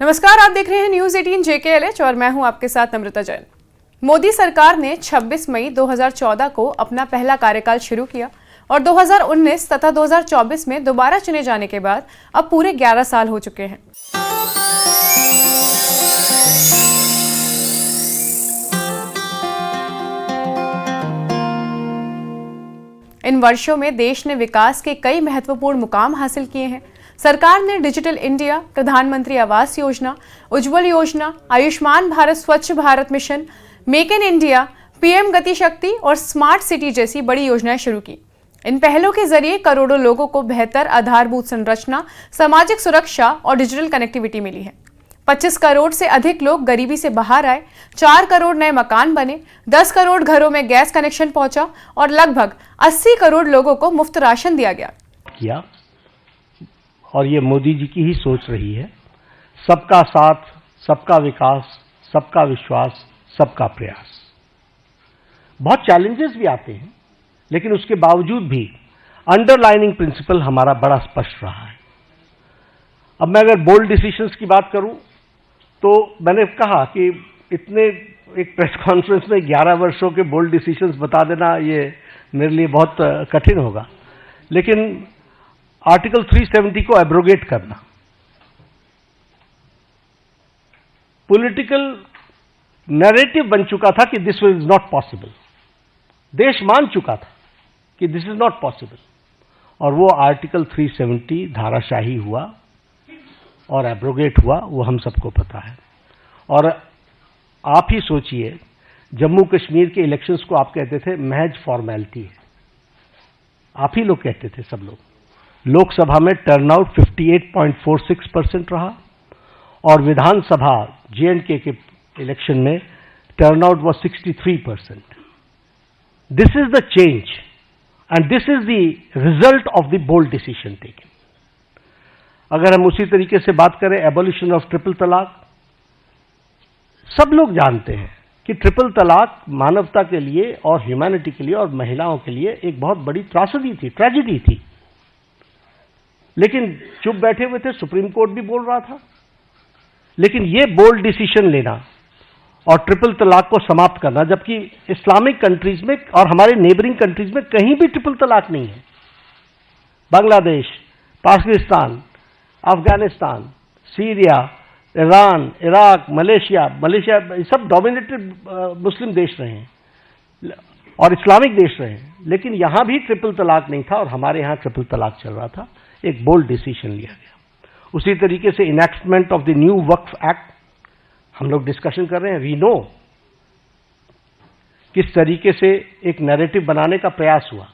नमस्कार, आप देख रहे हैं न्यूज 18 JKLH और मैं हूं आपके साथ नम्रता जैन। मोदी सरकार ने 26 मई 2014 को अपना पहला कार्यकाल शुरू किया और 2019 तथा 2024 में दोबारा चुने जाने के बाद अब पूरे 11 साल हो चुके हैं। इन वर्षों में देश ने विकास के कई महत्वपूर्ण मुकाम हासिल किए हैं। सरकार ने डिजिटल इंडिया, प्रधानमंत्री आवास योजना, उज्ज्वल योजना, आयुष्मान भारत, स्वच्छ Bharat mission, make in India, PM गति शक्ति और स्मार्ट सिटी जैसी बड़ी योजनाएं शुरू की। इन पहलों के जरिए करोड़ों लोगों को बेहतर आधारभूत संरचना, सामाजिक सुरक्षा और डिजिटल कनेक्टिविटी मिली है। 25 करोड़ से अधिक लोग गरीबी से बाहर आए, 4 करोड़ नए मकान बने, 10 करोड़ घरों में गैस कनेक्शन पहुंचा और लगभग 80 करोड़ लोगों को मुफ्त राशन दिया गया। और ये मोदी जी की ही सोच रही है। सबका साथ, सबका विकास, सबका विश्वास, सबका प्रयास। बहुत चैलेंजेस भी आते हैं, लेकिन उसके बावजूद भी अंडरलाइनिंग प्रिंसिपल हमारा बड़ा स्पष्ट रहा है। अब मैं अगर बोल्ड डिसीजंस की बात करूं, तो मैंने कहा कि इतने एक प्रेस कॉन्फ्रेंस में 11 वर्षों के बोल्ड डिसीजंस बता देना ये मेरे लिए बहुत कठिन होगा, लेकिन आर्टिकल 370 को एब्रोगेट करना, पॉलिटिकल नैरेटिव बन चुका था कि दिस इज नॉट पॉसिबल। देश मान चुका था कि दिस इज नॉट पॉसिबल, और वो आर्टिकल 370 धाराशाही हुआ और एब्रोगेट हुआ, वो हम सबको पता है। और आप ही सोचिए, जम्मू कश्मीर के इलेक्शंस को आप कहते थे महज फॉर्मेलिटी है, आप ही लोग कहते थे, सब लोग। लोकसभा में टर्नआउट 58.46% रहा और विधानसभा J&K के इलेक्शन में turnout was 63%। This is the change and this is the result of the bold decision taken. अगर हम उसी तरीके से बात करें एबॉलिशन ऑफ ट्रिपल तलाक, सब लोग जानते हैं कि ट्रिपल तलाक मानवता के लिए और ह्यूमैनिटी के लिए और महिलाओं के लिए एक बहुत बड़ी त्रासदी थी, ट्रेजेडी थी, लेकिन चुप बैठे हुए थे। सुप्रीम कोर्ट भी बोल रहा था। लेकिन ये बोल्ड डिसीजन लेना और ट्रिपल तलाक को समाप्त करना, जबकि इस्लामिक कंट्रीज में और हमारे नेबरिंग कंट्रीज में कहीं भी ट्रिपल तलाक नहीं है। Bangladesh, Pakistan, Afghanistan, Syria, Iran, Iraq, Malaysia सब डोमिनेटेड मुस्लिम देश रहे हैं और इस्लामिक देश रहे हैं, लेकिन यहां भी ट्रिपल तलाक नहीं था और हमारे यहां ट्रिपल तलाक चल रहा था। एक बोल्ड डिसीजन लिया गया। उसी तरीके से enactment of the new Waqf act हम लोग डिस्कशन कर रहे हैं। वी नो किस तरीके से एक नैरेटिव बनाने का प्रयास हुआ,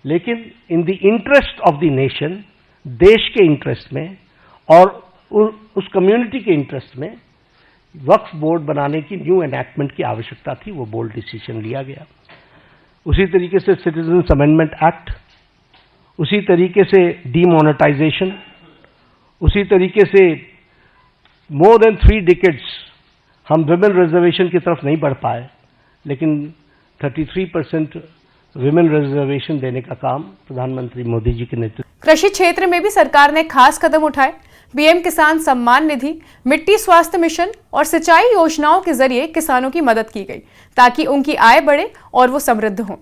लेकिन in the interest of the nation, देश के इंटरेस्ट में और उस कम्युनिटी के इंटरेस्ट में वक्फ बोर्ड बनाने की न्यू एनैक्टमेंट की आवश्यकता थी। वो बोल्ड डिसीजन लिया गया। उसी तरीके से सिटीजन्स अमेंडमेंट एक्ट, उसी तरीके से डीमोनेटाइजेशन, उसी तरीके से मोर देन 3 डिकेड्स हम विमेन रिजर्वेशन की तरफ नहीं बढ़ पाए, लेकिन 33% विमेन रिजर्वेशन देने का काम प्रधानमंत्री मोदी जी के नेतृत्व। कृषि क्षेत्र में भी सरकार ने खास कदम उठाए। PM किसान सम्मान निधि, मिट्टी स्वास्थ्य मिशन और सिंचाई योजनाओं के जरिए किसानों की मदद की गई ताकि उनकी आय बढ़े और वो समृद्ध हों।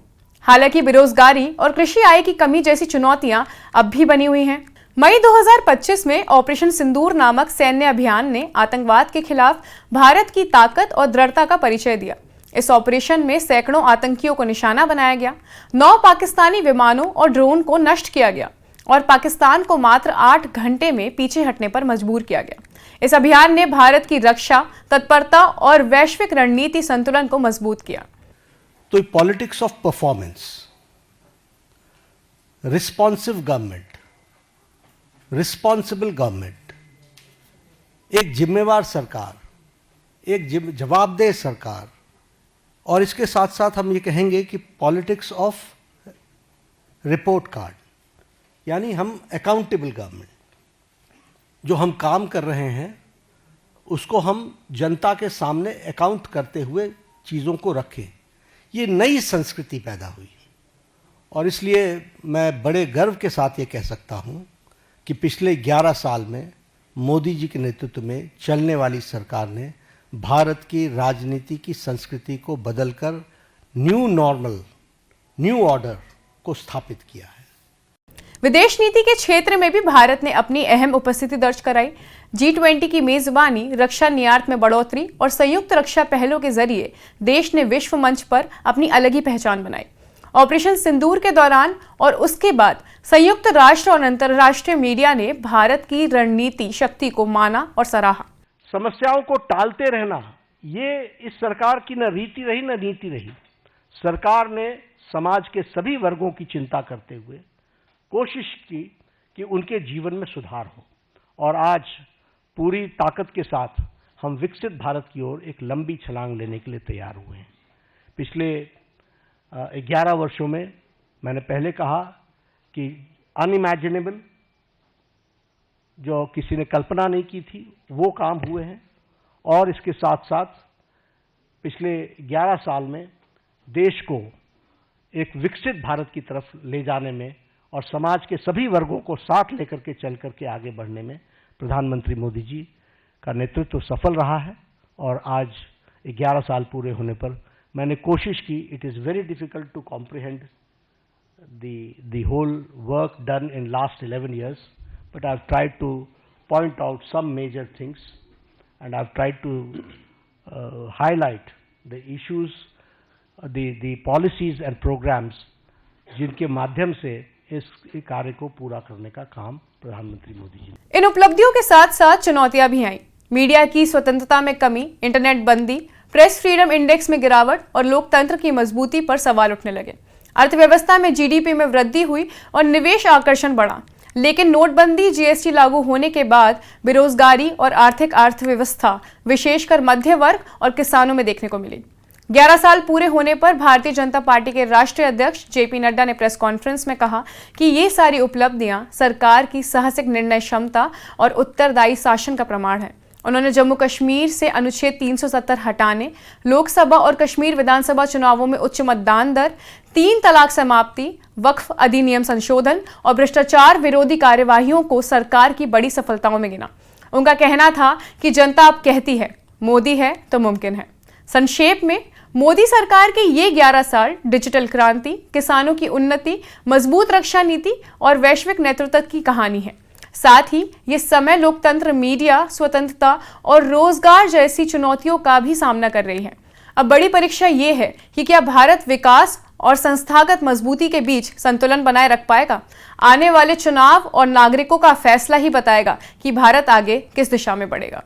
हालांकि बेरोजगारी और कृषि आय की कमी जैसी चुनौतियां अब भी बनी हुई हैं। मई 2025 में ऑपरेशन सिंदूर नामक सैन्य अभियान ने आतंकवाद के खिलाफ भारत की ताकत और दृढ़ता का परिचय दिया। इस ऑपरेशन में सैकड़ों आतंकियों को निशाना बनाया गया, 9 पाकिस्तानी विमानों और ड्रोन को नष्ट किया गया और पाकिस्तान को मात्र 8 घंटे में पीछे हटने पर मजबूर किया गया। इस अभियान ने भारत की रक्षा तत्परता और वैश्विक रणनीति संतुलन को मजबूत किया। तो politics of performance, responsive government, responsible government, एक जिम्मेवार सरकार, एक जवाबदेह सरकार, और इसके साथ साथ हम ये कहेंगे कि पॉलिटिक्स ऑफ रिपोर्ट कार्ड, यानी हम अकाउंटेबल गवर्नमेंट। जो हम काम कर रहे हैं उसको हम जनता के सामने अकाउंट करते हुए चीज़ों को रखें। ये नई संस्कृति पैदा हुई और इसलिए मैं बड़े गर्व के साथ ये कह सकता हूँ कि पिछले 11 साल में मोदी जी के नेतृत्व में चलने वाली सरकार ने भारत की राजनीति की संस्कृति को बदलकर न्यू नॉर्मल, न्यू ऑर्डर को स्थापित किया है। विदेश नीति के क्षेत्र में भी भारत ने अपनी अहम उपस्थिति दर्ज कराई। G20 की मेजबानी, रक्षा निर्यात में बढ़ोतरी और संयुक्त रक्षा पहलों के जरिए देश ने विश्व मंच पर अपनी अलग ही पहचान बनाई। ऑपरेशन सिंदूर के दौरान और उसके बाद संयुक्त राष्ट्र और अंतर्राष्ट्रीय मीडिया ने भारत की रणनीति शक्ति को माना और सराहा। समस्याओं को टालते रहना ये इस सरकार की न रीति रही न नीति रही। सरकार ने समाज के सभी वर्गों की चिंता करते हुए कोशिश की कि उनके जीवन में सुधार हो, और आज पूरी ताकत के साथ हम विकसित भारत की ओर एक लंबी छलांग लेने के लिए तैयार हुए हैं। पिछले 11 वर्षों में मैंने पहले कहा कि अनइमेजिनेबल, जो किसी ने कल्पना नहीं की थी, वो काम हुए हैं। और इसके साथ साथ पिछले 11 साल में देश को एक विकसित भारत की तरफ ले जाने में और समाज के सभी वर्गों को साथ लेकर के चल करके आगे बढ़ने में प्रधानमंत्री मोदी जी का नेतृत्व सफल रहा है। और आज 11 साल पूरे होने पर मैंने कोशिश की, it is very difficult to comprehend the whole work done in last 11 years, but I've tried to point out some major things, and I've tried to highlight the issues, the policies and programs जिनके माध्यम से इस कार्य को पूरा करने का काम प्रधानमंत्री मोदी जी ने। इन उपलब्धियों के साथ साथ चुनौतियां भी आईं। मीडिया की स्वतंत्रता में कमी, इंटरनेट बंदी, प्रेस फ्रीडम इंडेक्स में गिरावट और लोकतंत्र की मजबूती पर सवाल उठने लगे। अर्थव्यवस्था में जीडीपी में वृद्धि हुई और निवेश आकर्षण बढ़ा, लेकिन नोटबंदी, जीएसटी लागू होने के बाद बेरोजगारी और आर्थिक अर्थव्यवस्था विशेषकर मध्य वर्ग और किसानों में देखने को मिली। 11 साल पूरे होने पर भारतीय जनता पार्टी के राष्ट्रीय अध्यक्ष जेपी नड्डा ने प्रेस कॉन्फ्रेंस में कहा कि ये सारी उपलब्धियां सरकार की साहसिक निर्णय क्षमता और उत्तरदायी शासन का प्रमाण है। उन्होंने जम्मू कश्मीर से अनुच्छेद 370 हटाने, लोकसभा और कश्मीर विधानसभा चुनावों में उच्च मतदान दर, 3 तलाक समाप्ति, वक्फ अधिनियम संशोधन और भ्रष्टाचार विरोधी कार्यवाहियों को सरकार की बड़ी सफलताओं में गिना। उनका कहना था कि जनता अब कहती है, मोदी है तो मुमकिन है। संक्षेप में, मोदी सरकार के ये 11 साल डिजिटल क्रांति, किसानों की उन्नति, मजबूत रक्षा नीति और वैश्विक नेतृत्व की कहानी है। साथ ही ये समय लोकतंत्र, मीडिया स्वतंत्रता और रोजगार जैसी चुनौतियों का भी सामना कर रही है। अब बड़ी परीक्षा ये है कि क्या भारत विकास और संस्थागत मजबूती के बीच संतुलन बनाए रख पाएगा। आने वाले चुनाव और नागरिकों का फैसला ही बताएगा कि भारत आगे किस दिशा में बढ़ेगा।